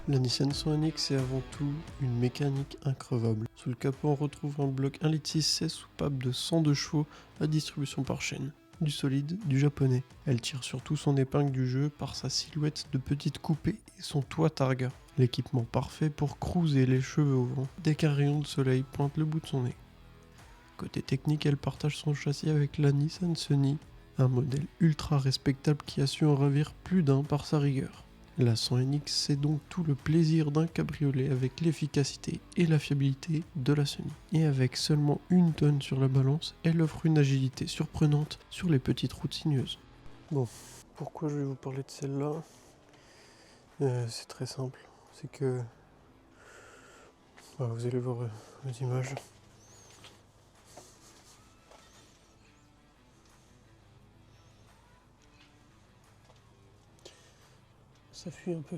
La Nissan NX est avant tout une mécanique increvable. Sous le capot, on retrouve un bloc 1,6 litre soupable de 102 chevaux à distribution par chaîne. Du solide, du japonais. Elle tire surtout son épingle du jeu par sa silhouette de petite coupée et son toit targa. L'équipement parfait pour cruiser les cheveux au vent dès qu'un rayon de soleil pointe le bout de son nez. Côté technique, elle partage son châssis avec la Nissan Sunny, un modèle ultra respectable qui a su en ravir plus d'un par sa rigueur. La 100NX, c'est donc tout le plaisir d'un cabriolet avec l'efficacité et la fiabilité de la Sunny. Et avec seulement 1 tonne sur la balance, elle offre une agilité surprenante sur les petites routes sinueuses. Bon, pourquoi je vais vous parler de celle-là ? C'est très simple, c'est que... vous allez voir les images. Ça fuit un peu.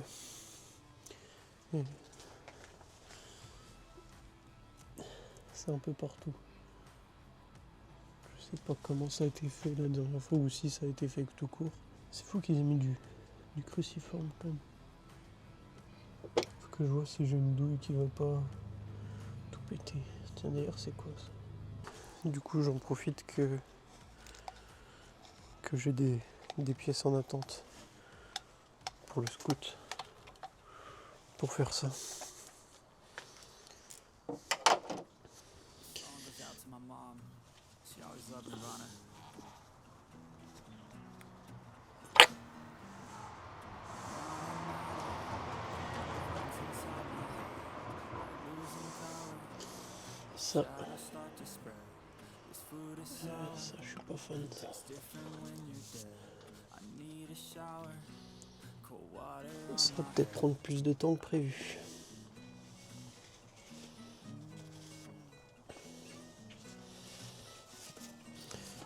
C'est un peu partout. Je sais pas comment ça a été fait la dernière fois ou si ça a été fait tout court. C'est fou qu'ils aient mis du cruciforme quand même. Faut que je vois si j'ai une douille qui va pas tout péter. Tiens d'ailleurs c'est quoi ça ? Du coup j'en profite que j'ai des pièces en attente pour le scout. Pour faire ça. Ça, je suis pas fan de ça. Ça va peut-être prendre plus de temps que prévu.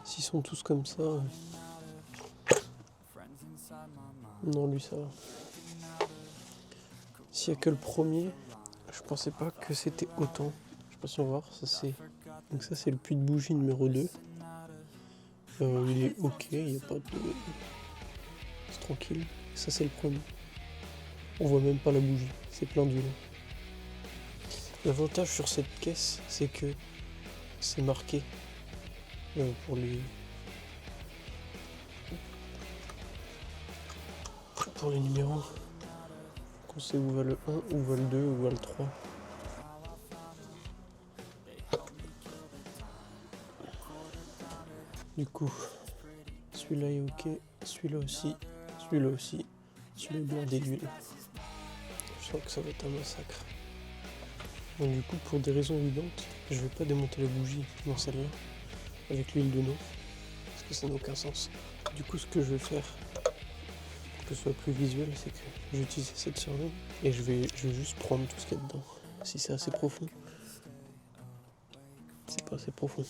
S'ils sont tous comme ça... Non, lui ça va. S'il n'y a que le premier, je pensais pas que c'était autant. Je sais pas si on va voir, ça c'est... Donc ça c'est le puits de bougie numéro 2. Il est ok, il n'y a pas de... C'est tranquille. Ça c'est le premier. On voit même pas la bougie, c'est plein d'huile. L'avantage sur cette caisse, c'est que c'est marqué pour les numéros. On sait où va le 1, où va le 2, où va le 3. Du coup, celui-là est ok, celui-là aussi, celui-là aussi, celui-là est blindé d'huile. Je sens que ça va être un massacre. Donc du coup, pour des raisons évidentes, je vais pas démonter la bougie dans celle-là, avec l'huile dedans, parce que ça n'a aucun sens. Du coup, ce que je vais faire, pour que ce soit plus visuel, c'est que je vais utiliser cette seringue, et je vais juste prendre tout ce qu'il y a dedans. Si c'est assez profond. C'est pas assez profond.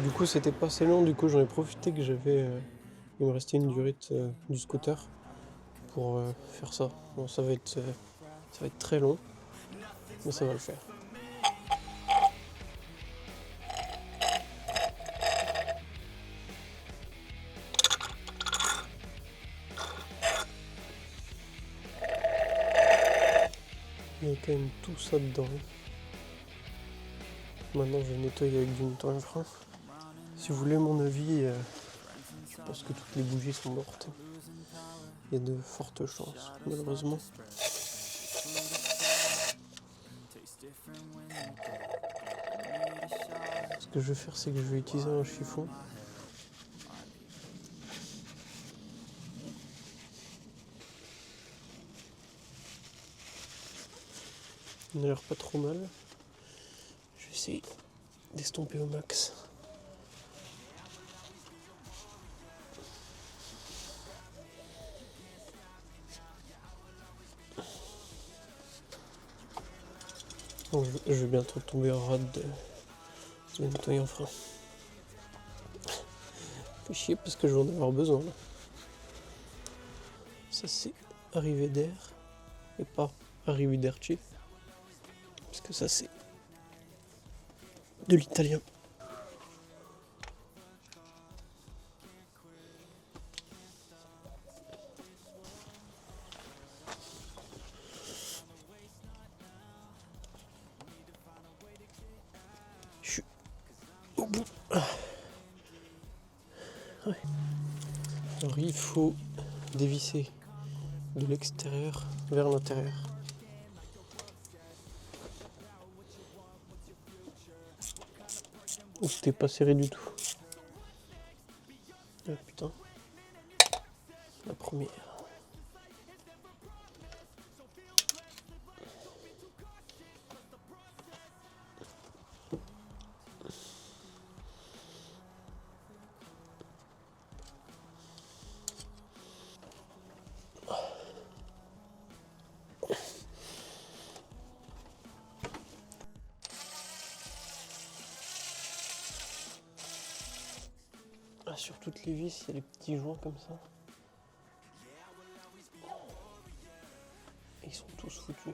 Du coup, c'était pas assez long, du coup j'en ai profité que il me restait une durite du scooter pour faire ça. Bon, ça va être très long, mais ça va le faire. Il y a quand même tout ça dedans. Maintenant, je vais nettoyer avec du nettoyant frein. Si vous voulez mon avis, je pense que toutes les bougies sont mortes. Il y a de fortes chances, malheureusement. Ce que je vais faire, c'est que je vais utiliser un chiffon. Il n'a l'air pas trop mal. Je vais essayer d'estomper au max. Bon, je vais bientôt tomber en rade de nettoyant frein. Fait chier parce que je vais en avoir besoin là. Ça c'est arrivée d'air et pas arrivée d'Archie. Parce que ça c'est de l'italien. au bout. Ouais. Alors il faut dévisser de l'extérieur vers l'intérieur. Oh, c'était pas serré du tout. Ah putain. La première. Ah, sur toutes les vis, il y a des petits joints comme ça. Et ils sont tous foutus.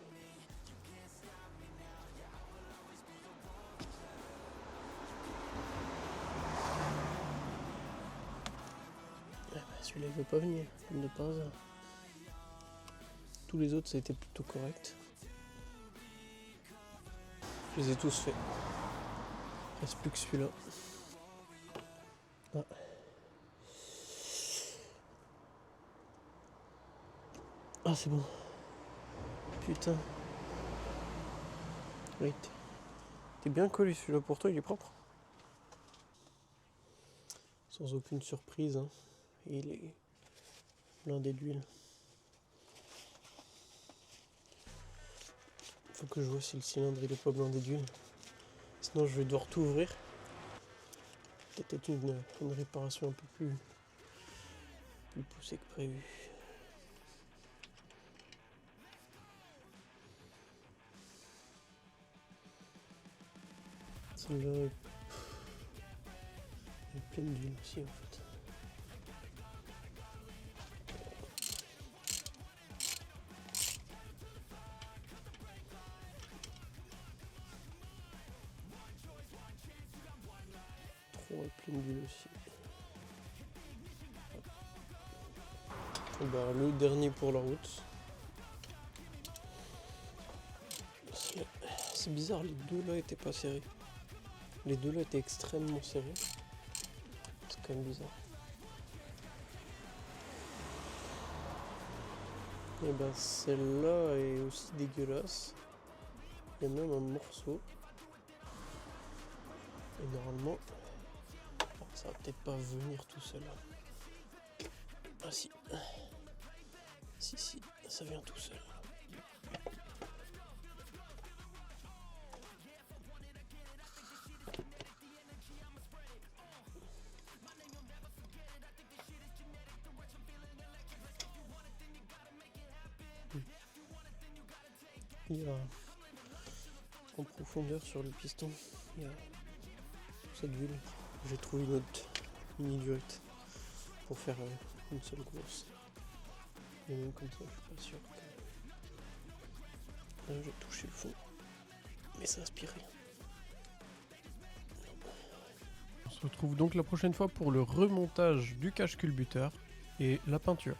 Ah bah, celui-là il veut pas venir, comme de par hasard. Tous les autres ça a été plutôt correct. Je les ai tous faits. Il reste plus que celui-là. Ah. Ah c'est bon. Putain. Oui. T'es bien collé celui-là pour toi, il est propre. Sans aucune surprise. Hein. Et il est blindé d'huile. Faut que je vois si le cylindre il est pas blindé d'huile. Sinon je vais devoir tout ouvrir. Peut-être une réparation un peu plus poussée que prévu. Celle-là est pleine d'huile aussi en fait. Trop est pleine d'huile aussi. Et bah, le dernier pour la route. C'est bizarre, les deux là étaient pas serrés. Les deux là étaient extrêmement serrés. C'est quand même bizarre. Et ben celle-là est aussi dégueulasse. Il y a même un morceau. Et normalement, ça va peut-être pas venir tout seul. Ah si. Si, ça vient tout seul. Il y a en profondeur sur le piston, il y a cette huile. J'ai trouvé une autre mini durite pour faire une seule grosse. Et même comme ça, je suis pas sûr que. Là, j'ai touché le fond, mais ça aspire rien. On se retrouve donc la prochaine fois pour le remontage du cache-culbuteur et la peinture.